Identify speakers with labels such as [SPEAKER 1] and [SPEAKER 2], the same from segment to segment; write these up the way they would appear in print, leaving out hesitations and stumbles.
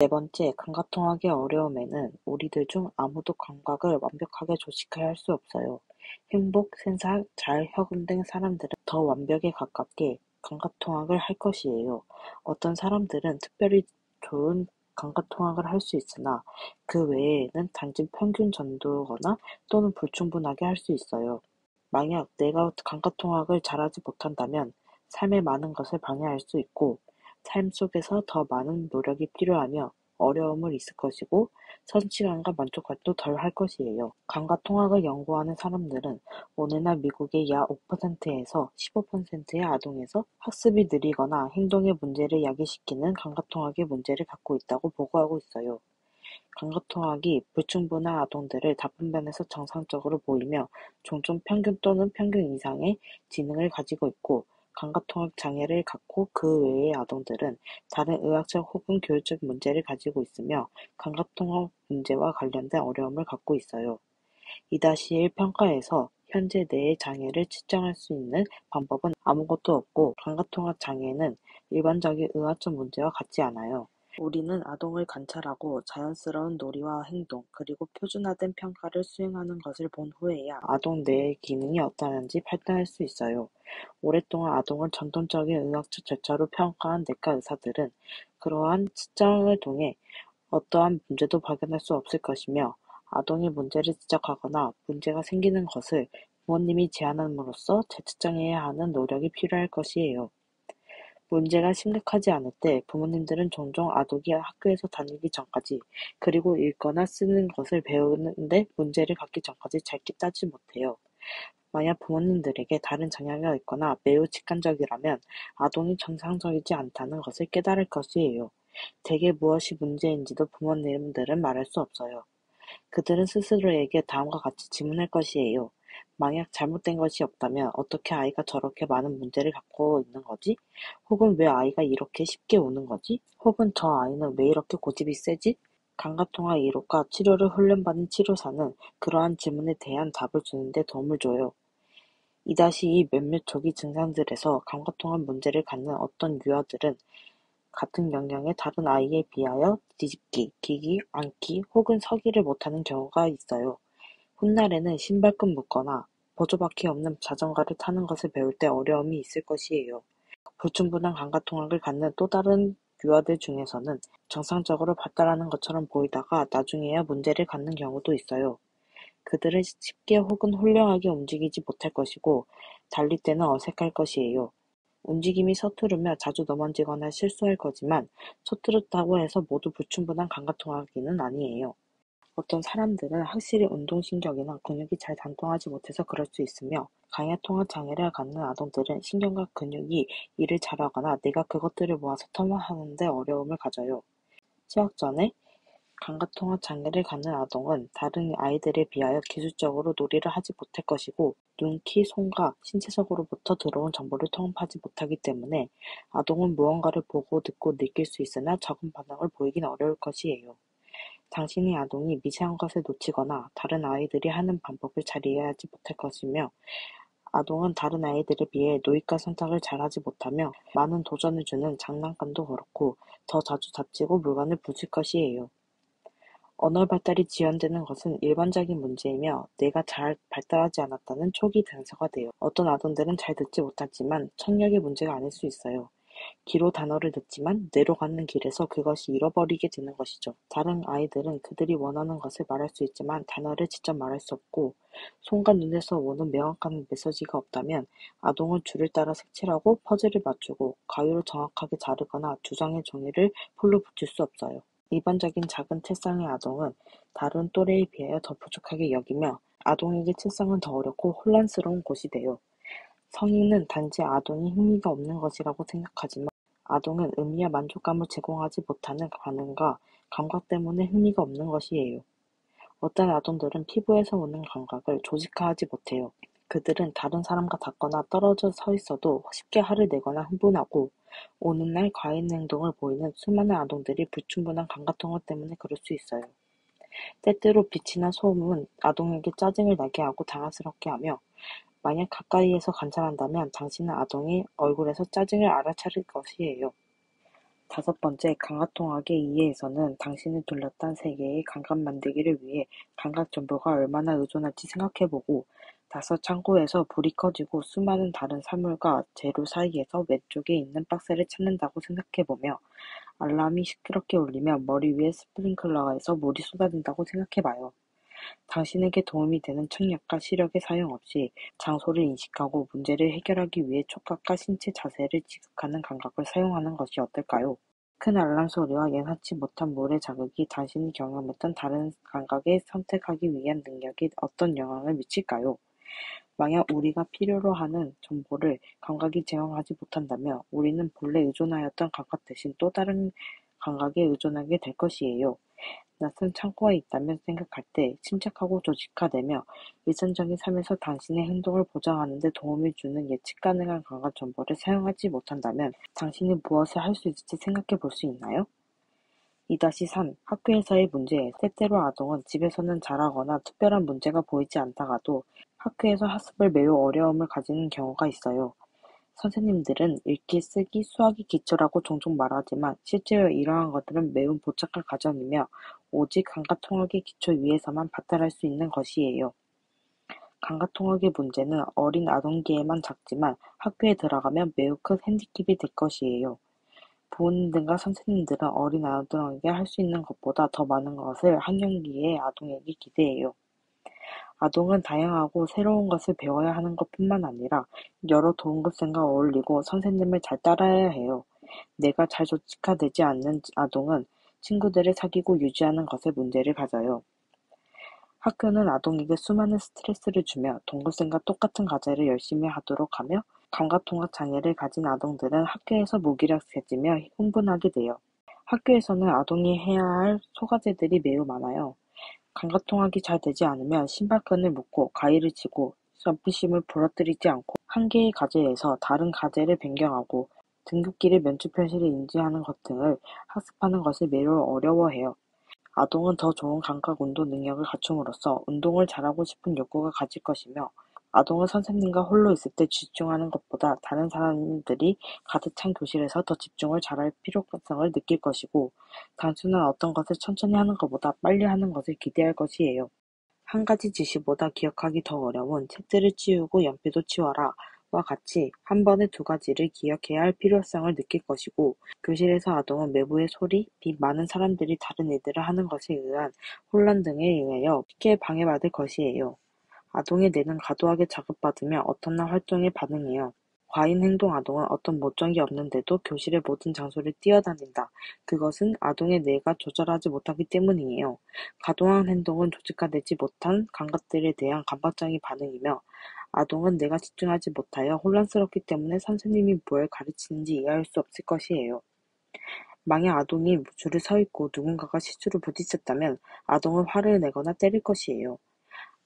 [SPEAKER 1] 네 번째, 감각통학의 어려움에는 우리들 중 아무도 감각을 완벽하게 조직할 수 없어요. 행복, 생사, 자율협응 등 사람들은 더 완벽에 가깝게 감각통학을 할 것이에요. 어떤 사람들은 특별히 좋은 감각통학을 할 수 있으나 그 외에는 단지 평균 정도거나 또는 불충분하게 할 수 있어요. 만약 내가 감각통학을 잘하지 못한다면 삶의 많은 것을 방해할 수 있고 삶 속에서 더 많은 노력이 필요하며 어려움을 있을 것이고 성취감과 만족감도 덜 할 것이에요. 감각통학을 연구하는 사람들은 오늘날 미국의 약 5%에서 15%의 아동에서 학습이 느리거나 행동의 문제를 야기시키는 감각통학의 문제를 갖고 있다고 보고하고 있어요. 감각통학이 불충분한 아동들을 나쁜 면에서 정상적으로 보이며 종종 평균 또는 평균 이상의 지능을 가지고 있고 감각통학 장애를 갖고 그 외의 아동들은 다른 의학적 혹은 교육적 문제를 가지고 있으며 감각통학 문제와 관련된 어려움을 갖고 있어요. 2-1 평가에서 현재 뇌의 장애를 측정할 수 있는 방법은 아무것도 없고 감각통학 장애는 일반적인 의학적 문제와 같지 않아요. 우리는 아동을 관찰하고 자연스러운 놀이와 행동, 그리고 표준화된 평가를 수행하는 것을 본 후에야 아동 뇌의 기능이 어떠한지 판단할 수 있어요. 오랫동안 아동을 전통적인 의학적 절차로 평가한 내과 의사들은 그러한 측정을 통해 어떠한 문제도 발견할 수 없을 것이며 아동이 문제를 지적하거나 문제가 생기는 것을 부모님이 제안함으로써 재측정해야 하는 노력이 필요할 것이에요. 문제가 심각하지 않을 때 부모님들은 종종 아동이 학교에서 다니기 전까지 그리고 읽거나 쓰는 것을 배우는데 문제를 갖기 전까지 잘게 따지 못해요. 만약 부모님들에게 다른 장애가 있거나 매우 직관적이라면 아동이 정상적이지 않다는 것을 깨달을 것이에요. 대개 무엇이 문제인지도 부모님들은 말할 수 없어요. 그들은 스스로에게 다음과 같이 질문할 것이에요. 만약 잘못된 것이 없다면 어떻게 아이가 저렇게 많은 문제를 갖고 있는 거지? 혹은 왜 아이가 이렇게 쉽게 우는 거지? 혹은 저 아이는 왜 이렇게 고집이 세지? 감각통학 이론과 치료를 훈련받은 치료사는 그러한 질문에 대한 답을 주는데 도움을 줘요. 2-2 몇몇 조기 증상들에서 감각통학 문제를 갖는 어떤 유아들은 같은 영역의 다른 아이에 비하여 뒤집기, 기기, 앉기 혹은 서기를 못하는 경우가 있어요. 훗날에는 신발끈 묶거나 보조바퀴 없는 자전거를 타는 것을 배울 때 어려움이 있을 것이에요. 불충분한 감각통학을 갖는 또 다른 유아들 중에서는 정상적으로 발달하는 것처럼 보이다가 나중에야 문제를 갖는 경우도 있어요. 그들은 쉽게 혹은 훌륭하게 움직이지 못할 것이고 달릴 때는 어색할 것이에요. 움직임이 서투르며 자주 넘어지거나 실수할 거지만 서투르다고 해서 모두 불충분한 감각통학기는 아니에요. 어떤 사람들은 확실히 운동신경이나 근육이 잘 단통하지 못해서 그럴 수 있으며 감각통학 장애를 갖는 아동들은 신경과 근육이 일을 잘하거나 내가 그것들을 모아서 통합하는 데 어려움을 가져요. 취학 전에 감각통학 장애를 갖는 아동은 다른 아이들에 비하여 기술적으로 놀이를 하지 못할 것이고 눈, 귀, 손과 신체적으로부터 들어온 정보를 통합하지 못하기 때문에 아동은 무언가를 보고 듣고 느낄 수 있으나 적은 반응을 보이긴 어려울 것이에요. 당신의 아동이 미세한 것을 놓치거나 다른 아이들이 하는 방법을 잘 이해하지 못할 것이며 아동은 다른 아이들에 비해 노이과 선택을 잘하지 못하며 많은 도전을 주는 장난감도 그렇고 더 자주 다치고 물건을 부술 것이에요. 언어 발달이 지연되는 것은 일반적인 문제이며 뇌가 잘 발달하지 않았다는 초기 단서가 돼요. 어떤 아동들은 잘 듣지 못하지만 청력의 문제가 아닐 수 있어요. 귀로 단어를 듣지만 뇌로 가는 길에서 그것이 잃어버리게 되는 것이죠. 다른 아이들은 그들이 원하는 것을 말할 수 있지만 단어를 직접 말할 수 없고 손과 눈에서 오는 명확한 메시지가 없다면 아동은 줄을 따라 색칠하고 퍼즐을 맞추고 가위로 정확하게 자르거나 두 장의 종이를 풀로 붙일 수 없어요. 일반적인 작은 책상의 아동은 다른 또래에 비하여 더 부족하게 여기며 아동에게 책상은 더 어렵고 혼란스러운 곳이 돼요. 성인은 단지 아동이 흥미가 없는 것이라고 생각하지만 아동은 의미와 만족감을 제공하지 못하는 반응과 감각 때문에 흥미가 없는 것이에요. 어떤 아동들은 피부에서 오는 감각을 조직화하지 못해요. 그들은 다른 사람과 닿거나 떨어져 서 있어도 쉽게 화를 내거나 흥분하고 오는 날 과잉 행동을 보이는 수많은 아동들이 불충분한 감각통화 때문에 그럴 수 있어요. 때때로 빛이나 소음은 아동에게 짜증을 나게 하고 당황스럽게 하며 만약 가까이에서 관찰한다면 당신은 아동의 얼굴에서 짜증을 알아차릴 것이에요. 5번째, 감각통학의 이해에서는 당신을 둘러싼 세계의 감각 만들기를 위해 감각 정보가 얼마나 의존할지 생각해보고, 창고에서 불이 꺼지고 수많은 다른 사물과 재료 사이에서 왼쪽에 있는 박스를 찾는다고 생각해보며, 알람이 시끄럽게 울리면 머리 위에 스프링클러에서 물이 쏟아진다고 생각해봐요. 당신에게 도움이 되는 청력과 시력의 사용 없이 장소를 인식하고 문제를 해결하기 위해 촉각과 신체 자세를 지각하는 감각을 사용하는 것이 어떨까요? 큰 알람 소리와 예상치 못한 물의 자극이 당신이 경험했던 다른 감각에 선택하기 위한 능력에 어떤 영향을 미칠까요? 만약 우리가 필요로 하는 정보를 감각이 제공하지 못한다면 우리는 본래 의존하였던 감각 대신 또 다른 감각에 의존하게 될 것이에요. 낯선 창고에 있다면 생각할 때 침착하고 조직화되며 일상적인 삶에서 당신의 행동을 보장하는 데 도움을 주는 예측 가능한 감각 정보를 사용하지 못한다면 당신이 무엇을 할 수 있을지 생각해 볼 수 있나요? 2-3. 학교에서의 문제. 때때로 아동은 집에서는 잘하거나 특별한 문제가 보이지 않다가도 학교에서 학습을 매우 어려움을 가지는 경우가 있어요. 선생님들은 읽기, 쓰기, 수학이 기초라고 종종 말하지만 실제로 이러한 것들은 매우 복잡한 과정이며 오직 감각통학의 기초 위에서만 발달할 수 있는 것이에요. 감각통학의 문제는 어린 아동기에만 작지만 학교에 들어가면 매우 큰 핸디캡이 될 것이에요. 부모님들과 선생님들은 어린 아동에게 할 수 있는 것보다 더 많은 것을 학령기의 아동에게 기대해요. 아동은 다양하고 새로운 것을 배워야 하는 것뿐만 아니라 여러 동급생과 어울리고 선생님을 잘 따라야 해요. 내가 잘 조직화되지 않는 아동은 친구들을 사귀고 유지하는 것에 문제를 가져요. 학교는 아동에게 수많은 스트레스를 주며 동급생과 똑같은 과제를 열심히 하도록 하며 감각통학 장애를 가진 아동들은 학교에서 무기력해지며 흥분하게 돼요. 학교에서는 아동이 해야 할 소과제들이 매우 많아요. 감각통학이 잘 되지 않으면 신발끈을 묶고 가위를 치고 점프심을 부러뜨리지 않고 한 개의 과제에서 다른 과제를 변경하고 등급기를 면접 표시를 인지하는 것 등을 학습하는 것을 매우 어려워해요. 아동은 더 좋은 감각 운동 능력을 갖춤으로써 운동을 잘하고 싶은 욕구가 가질 것이며 아동은 선생님과 홀로 있을 때 집중하는 것보다 다른 사람들이 가득 찬 교실에서 더 집중을 잘할 필요성을 느낄 것이고 단순한 어떤 것을 천천히 하는 것보다 빨리 하는 것을 기대할 것이에요. 한 가지 지시보다 기억하기 더 어려운 책들을 치우고 연필도 치워라 와 같이 한 번에 두 가지를 기억해야 할 필요성을 느낄 것이고 교실에서 아동은 외부의 소리, 비, 많은 사람들이 다른 일들을 하는 것에 의한 혼란 등에 의하여 쉽게 방해받을 것이에요. 아동의 뇌는 과도하게 자극받으며 어떤 활동에 반응해요. 과잉 행동 아동은 어떤 목적이 없는데도 교실의 모든 장소를 뛰어다닌다. 그것은 아동의 뇌가 조절하지 못하기 때문이에요. 과도한 행동은 조직화되지 못한 감각들에 대한 강박적인 반응이며 아동은 뇌가 집중하지 못하여 혼란스럽기 때문에 선생님이 뭘 가르치는지 이해할 수 없을 것이에요. 만약 아동이 줄을 서 있고 누군가가 실수로 부딪혔다면 아동은 화를 내거나 때릴 것이에요.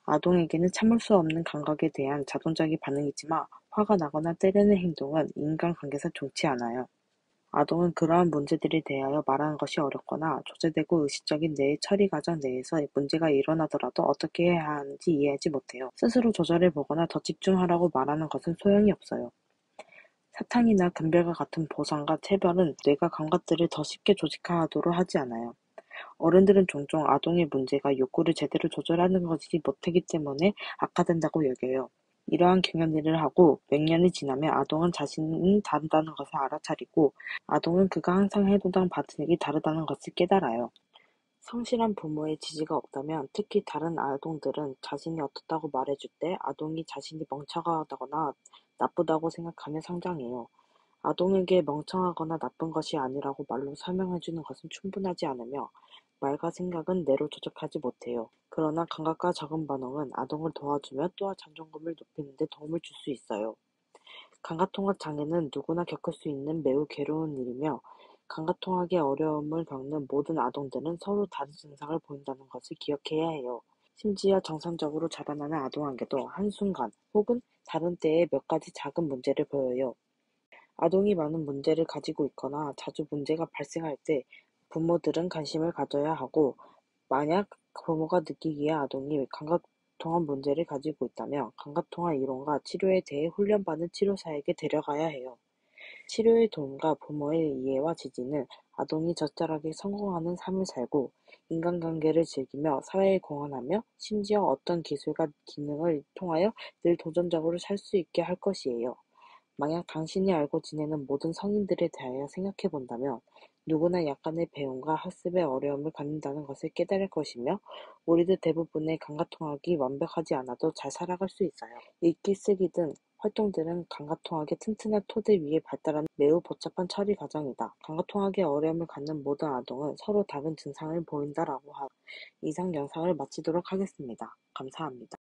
[SPEAKER 1] 아동에게는 참을 수 없는 감각에 대한 자동적인 반응이지만 화가 나거나 때리는 행동은 인간관계에서 좋지 않아요. 아동은 그러한 문제들에 대하여 말하는 것이 어렵거나 조제되고 의식적인 뇌의 처리 과정 내에서 문제가 일어나더라도 어떻게 해야 하는지 이해하지 못해요. 스스로 조절해보거나 더 집중하라고 말하는 것은 소용이 없어요. 사탕이나 금별과 같은 보상과 체벌은 뇌가 감각들을 더 쉽게 조직화하도록 하지 않아요. 어른들은 종종 아동의 문제가 욕구를 제대로 조절하는 것이 못하기 때문에 악화된다고 여겨요. 이러한 경연일을 하고 몇 년이 지나면 아동은 자신이 다르다는 것을 알아차리고 아동은 그가 항상 해오던 받은 일이 다르다는 것을 깨달아요. 성실한 부모의 지지가 없다면 특히 다른 아동들은 자신이 어떻다고 말해줄 때 아동이 자신이 멍청하다거나 나쁘다고 생각하며 성장해요. 아동에게 멍청하거나 나쁜 것이 아니라고 말로 설명해주는 것은 충분하지 않으며 말과 생각은 뇌로 조작하지 못해요. 그러나 감각과 적응 반응은 아동을 도와주며 또한 자존감을 높이는 데 도움을 줄 수 있어요. 감각통학 장애는 누구나 겪을 수 있는 매우 괴로운 일이며 감각통학의 어려움을 겪는 모든 아동들은 서로 다른 증상을 보인다는 것을 기억해야 해요. 심지어 정상적으로 자라나는 아동에게도 한순간 혹은 다른 때에 몇 가지 작은 문제를 보여요. 아동이 많은 문제를 가지고 있거나 자주 문제가 발생할 때 부모들은 관심을 가져야 하고 만약 부모가 느끼기에 아동이 감각통합 문제를 가지고 있다면 감각통합 이론과 치료에 대해 훈련받은 치료사에게 데려가야 해요. 치료의 도움과 부모의 이해와 지지는 아동이 적절하게 성공하는 삶을 살고 인간관계를 즐기며 사회에 공헌하며 심지어 어떤 기술과 기능을 통하여 늘 도전적으로 살 수 있게 할 것이에요. 만약 당신이 알고 지내는 모든 성인들에 대하여 생각해 본다면 누구나 약간의 배움과 학습에 어려움을 갖는다는 것을 깨달을 것이며 우리들 대부분의 감각통학이 완벽하지 않아도 잘 살아갈 수 있어요. 읽기, 쓰기 등 활동들은 감각통학의 튼튼한 토대 위에 발달하는 매우 복잡한 처리 과정이다. 감각통학에 어려움을 갖는 모든 아동은 서로 다른 증상을 보인다라고 하고 이상 영상을 마치도록 하겠습니다. 감사합니다.